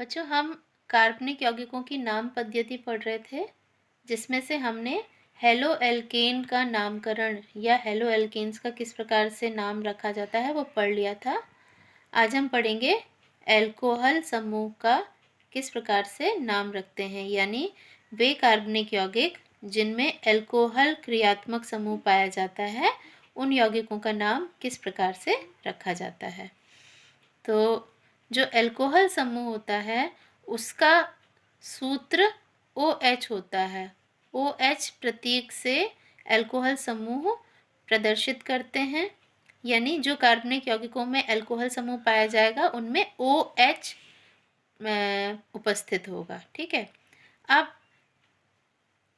बच्चों, हम कार्बनिक यौगिकों की नाम पद्धति पढ़ रहे थे, जिसमें से हमने हेलो एल्केन का नामकरण या हेलो एल्केन्स का किस प्रकार से नाम रखा जाता है वो पढ़ लिया था। आज हम पढ़ेंगे एल्कोहल समूह का किस प्रकार से नाम रखते हैं, यानी वे कार्बनिक यौगिक जिनमें एल्कोहल क्रियात्मक समूह पाया जाता है, उन यौगिकों का नाम किस प्रकार से रखा जाता है। तो जो एल्कोहल समूह होता है उसका सूत्र OH होता है। OH प्रतीक से एल्कोहल समूह प्रदर्शित करते हैं, यानी जो कार्बनिक यौगिकों में एल्कोहल समूह पाया जाएगा उनमें OH उपस्थित होगा। ठीक है। अब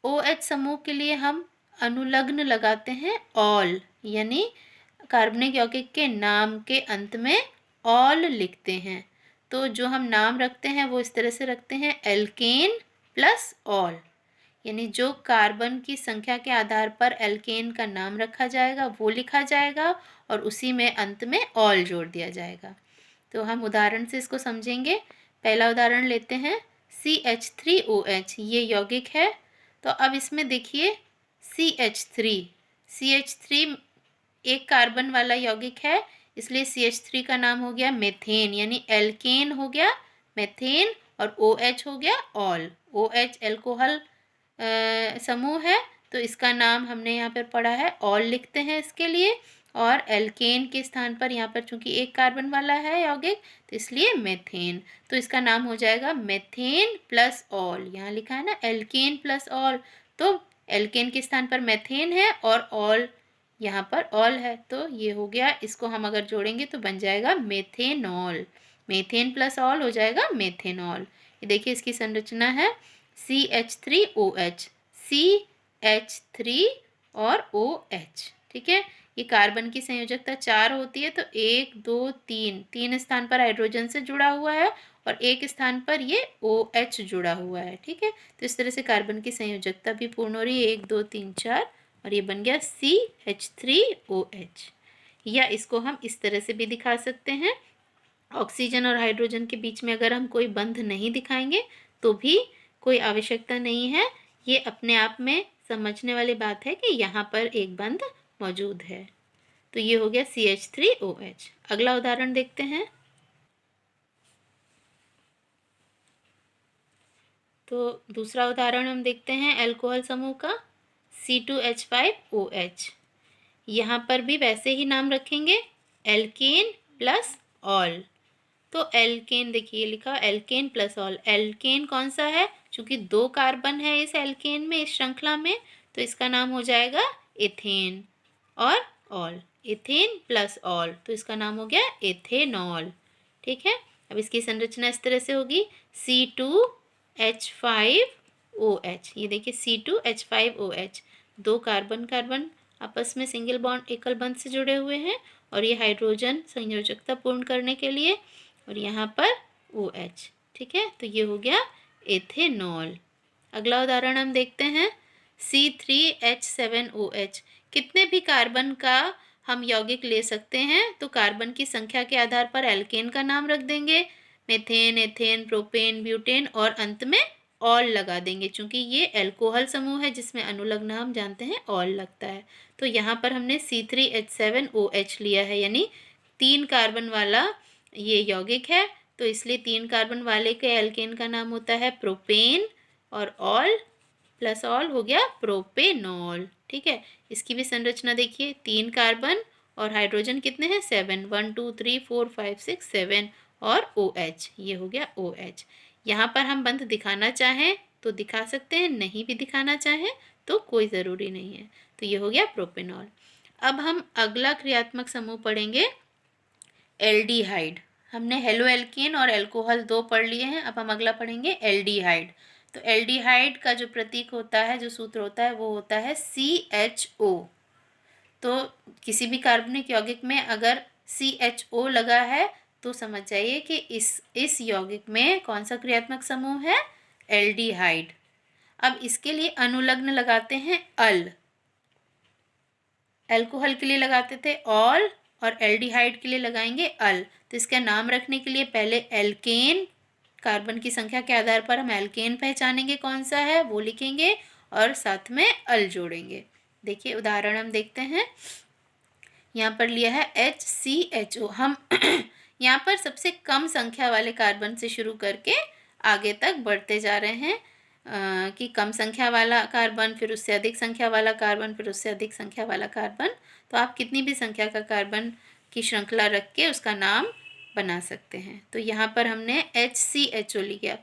OH समूह के लिए हम अनुलग्न लगाते हैं ऑल, यानी कार्बनिक यौगिक के नाम के अंत में ऑल लिखते हैं। तो जो हम नाम रखते हैं वो इस तरह से रखते हैं, एल्केन प्लस ऑल, यानी जो कार्बन की संख्या के आधार पर एल्केन का नाम रखा जाएगा वो लिखा जाएगा और उसी में अंत में ऑल जोड़ दिया जाएगा। तो हम उदाहरण से इसको समझेंगे। पहला उदाहरण लेते हैं, CH3OH, ये यौगिक है। तो अब इसमें देखिए CH3 एक कार्बन वाला यौगिक है, इसलिए CH3 का नाम हो गया मेथेन, यानी एल्केन हो गया मेथेन और OH हो गया ऑल। OH एल्कोहल समूह है, तो इसका नाम हमने यहाँ पर पढ़ा है ऑल लिखते हैं इसके लिए, और एल्केन के स्थान पर यहाँ पर चूंकि एक कार्बन वाला है यौगिक तो इसलिए मेथेन, तो इसका नाम हो जाएगा मेथेन प्लस ऑल। यहाँ लिखा है ना एल्केन प्लस ऑल, तो एल्केन के स्थान पर मेथेन है और ऑल यहाँ पर ऑल है, तो ये हो गया। इसको हम अगर जोड़ेंगे तो बन जाएगा मेथेनॉल। मेथेन प्लस ऑल हो जाएगा मेथेनॉल। ये देखिए इसकी संरचना है CH3OH, CH3 और OH। ठीक है। ये कार्बन की संयोजकता 4 होती है, तो 1 2 3 स्थान पर हाइड्रोजन से जुड़ा हुआ है और एक स्थान पर ये OH जुड़ा हुआ है। ठीक है। तो इस तरह से कार्बन की संयोजकता भी पूर्ण हो रही है, 1 2 3 4, और ये बन गया CH3OH। या इसको हम इस तरह से भी दिखा सकते हैं, ऑक्सीजन और हाइड्रोजन के बीच में अगर हम कोई बंध नहीं दिखाएंगे तो भी कोई आवश्यकता नहीं है, ये अपने आप में समझने वाली बात है कि यहाँ पर एक बंध मौजूद है। तो ये हो गया CH3OH। अगला उदाहरण देखते हैं। तो दूसरा उदाहरण हम देखते हैं एल्कोहल समूह का C2H5OH। यहाँ पर भी वैसे ही नाम रखेंगे, एल्केन प्लस ऑल। तो एल्केन देखिए लिखा एल्केन प्लस ऑल। एल्केन कौन सा है, चूंकि 2 कार्बन है इस एल्केन में, इस श्रृंखला में, तो इसका नाम हो जाएगा एथेन, और ऑल एथेन प्लस ऑल, तो इसका नाम हो गया एथेनॉल। ठीक है। अब इसकी संरचना इस तरह से होगी C2H5OH। ये देखिए C2H5OH, 2 कार्बन आपस में सिंगल बॉन्ड एकल बंध से जुड़े हुए हैं और ये हाइड्रोजन संयोजकता पूर्ण करने के लिए, और यहाँ पर OH। ठीक है। तो ये हो गया एथेनॉल। अगला उदाहरण हम देखते हैं C3H7OH। कितने भी कार्बन का हम यौगिक ले सकते हैं, तो कार्बन की संख्या के आधार पर एल्केन का नाम रख देंगे, मेथेन, एथेन, प्रोपेन, ब्यूटेन, और अंत में ऑल लगा देंगे, चूंकि ये एल्कोहल समूह है जिसमें अनुलग्न हम जानते हैं ऑल लगता है। तो यहाँ पर हमने C3H7OH लिया है, यानी 3 कार्बन वाला ये यौगिक है, तो इसलिए 3 कार्बन वाले के एल्केन का नाम होता है प्रोपेन, और ऑल प्लस ऑल हो गया प्रोपेनॉल। ठीक है। इसकी भी संरचना देखिए, 3 कार्बन और हाइड्रोजन कितने हैं, 7, 1 2 3 4 5 6 7, और OH, ये हो गया OH। यहाँ पर हम बंध दिखाना चाहें तो दिखा सकते हैं, नहीं भी दिखाना चाहें तो कोई ज़रूरी नहीं है। तो ये हो गया प्रोपेनॉल। अब हम अगला क्रियात्मक समूह पढ़ेंगे, एल्डिहाइड। हमने हेलो एल्केन और एल्कोहल 2 पढ़ लिए हैं, अब हम अगला पढ़ेंगे एल्डिहाइड। तो एल्डिहाइड का जो प्रतीक होता है, जो सूत्र होता है, वो होता है CHO। तो किसी भी कार्बनिक यौगिक में अगर CHO लगा है तो समझ जाइए कि इस यौगिक में कौन सा क्रियात्मक समूह है, एल्डिहाइड। अब इसके लिए अनुलग्न लगाते हैं अल। एल्कोहल के लिए लगाते थे ऑल और एल्डिहाइड के लिए लगाएंगे अल। तो इसका नाम रखने के लिए पहले एल्केन कार्बन की संख्या के आधार पर हम एल्केन पहचानेंगे कौन सा है वो लिखेंगे और साथ में अल जोड़ेंगे। देखिए उदाहरण हम देखते हैं। यहाँ पर लिया है HCHO। हम यहाँ पर सबसे कम संख्या वाले कार्बन से शुरू करके आगे तक बढ़ते जा रहे हैं कि कम संख्या वाला कार्बन, फिर उससे अधिक संख्या वाला कार्बन, फिर उससे अधिक संख्या वाला कार्बन। तो आप कितनी भी संख्या का कार्बन की श्रृंखला रख के उसका नाम बना सकते हैं। तो यहाँ पर हमने HCHO लिखा।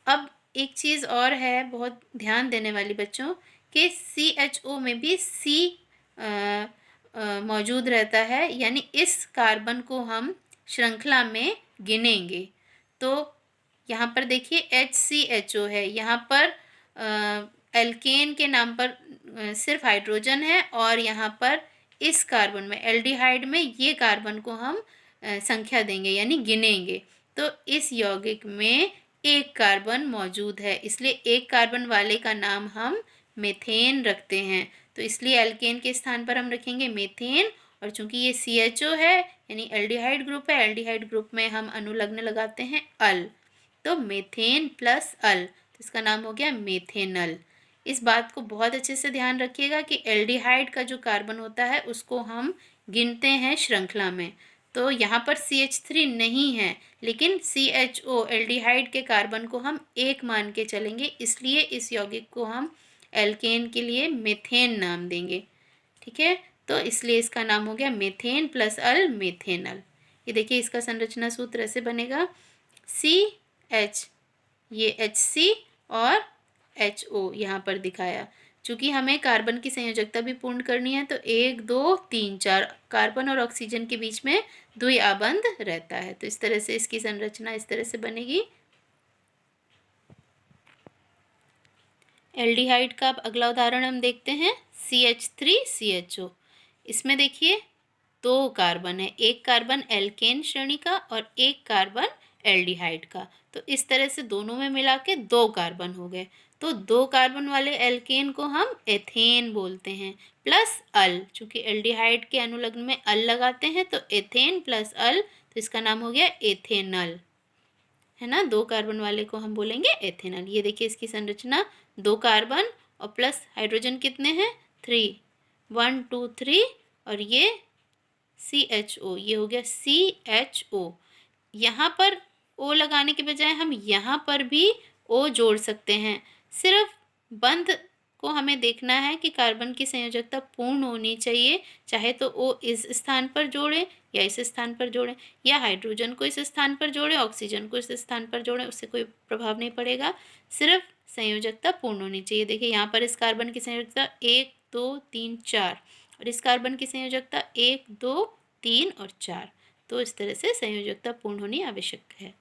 अब एक चीज़ और है बहुत ध्यान देने वाली बच्चों कि CHO में भी C मौजूद रहता है, यानी इस कार्बन को हम श्रृंखला में गिनेंगे। तो यहाँ पर देखिए HCHO है, यहाँ पर एल्केन के नाम पर सिर्फ हाइड्रोजन है और यहाँ पर इस कार्बन में एल्डिहाइड में ये कार्बन को हम संख्या देंगे यानी गिनेंगे। तो इस यौगिक में एक कार्बन मौजूद है, इसलिए एक कार्बन वाले का नाम हम मेथेन रखते हैं। तो इसलिए एल्केन के स्थान पर हम रखेंगे मेथेन। और चूंकि ये CHO है यानी एल्डिहाइड ग्रुप है, एल्डिहाइड ग्रुप में हम अनुलग्न लगाते हैं अल, तो मेथेन प्लस अल, तो इसका नाम हो गया मेथेनल। इस बात को बहुत अच्छे से ध्यान रखिएगा कि एल्डिहाइड का जो कार्बन होता है उसको हम गिनते हैं श्रृंखला में। तो यहाँ पर CH3 नहीं है, लेकिन CHO एल्डिहाइड के कार्बन को हम एक मान के चलेंगे, इसलिए इस यौगिक को हम एल्केन के लिए मेथेन नाम देंगे। ठीक है, तो इसलिए इसका नाम हो गया मेथेन प्लस अल, मेथेनल। ये देखिए इसका संरचना सूत्र ऐसे बनेगा CH, ये HC और HO यहाँ पर दिखाया। चूँकि हमें कार्बन की संयोजकता भी पूर्ण करनी है तो 1 2 3 4 कार्बन और ऑक्सीजन के बीच में द्विआबंध रहता है। तो इस तरह से इसकी संरचना इस तरह से बनेगी। एल्डिहाइड का अब अगला उदाहरण हम देखते हैं CH3CHO। इसमें देखिए 2 कार्बन है, एक कार्बन एल्केन श्रेणी का और एक कार्बन एल्डिहाइड का। तो इस तरह से दोनों में मिला के 2 कार्बन हो गए। तो 2 कार्बन वाले एल्केन को हम एथेन बोलते हैं प्लस अल, चूँकि एल्डिहाइड के अनुलग्न में अल लगाते हैं तो एथेन प्लस अल, तो इसका नाम हो गया एथेनल, है ना। 2 कार्बन वाले को हम बोलेंगे एथेनल। ये देखिए इसकी संरचना 2 कार्बन और प्लस हाइड्रोजन कितने हैं 3, 1 2 3, और ये CHO, ये हो गया CHO। यहाँ पर O लगाने के बजाय हम यहाँ पर भी O जोड़ सकते हैं। सिर्फ बंध को हमें देखना है कि कार्बन की संयोजकता पूर्ण होनी चाहिए, चाहे तो O इस स्थान पर जोड़े या इस स्थान पर जोड़े, या हाइड्रोजन को इस स्थान पर जोड़े, ऑक्सीजन को इस स्थान पर जोड़े, उससे कोई प्रभाव नहीं पड़ेगा। सिर्फ संयोजकता पूर्ण होनी चाहिए। देखिए यहाँ पर इस कार्बन की संयोजकता 1 2 3 4 और इस कार्बन की संयोजकता 1 2 3 और 4। तो इस तरह से संयोजकता पूर्ण होनी आवश्यक है।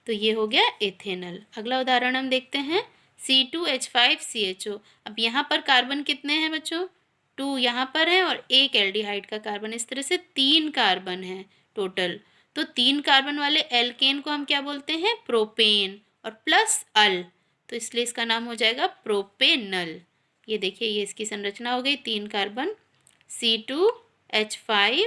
तो ये हो गया एथेनल। अगला उदाहरण हम देखते हैं C2H5CHO। अब यहाँ पर कार्बन कितने हैं बच्चों 2 यहाँ पर है और एक एल्डिहाइड का कार्बन, इस तरह से 3 कार्बन है टोटल। तो 3 कार्बन वाले एल्केन को हम क्या बोलते हैं प्रोपेन और प्लस अल, तो इसलिए इसका नाम हो जाएगा प्रोपेनल। ये देखिए ये इसकी संरचना हो गई 3 कार्बन C2H5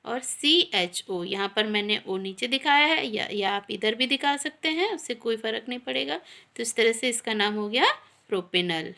और CHO। यहाँ पर मैंने O नीचे दिखाया है या आप इधर भी दिखा सकते हैं, उससे कोई फ़र्क नहीं पड़ेगा। तो इस तरह से इसका नाम हो गया प्रोपेनल।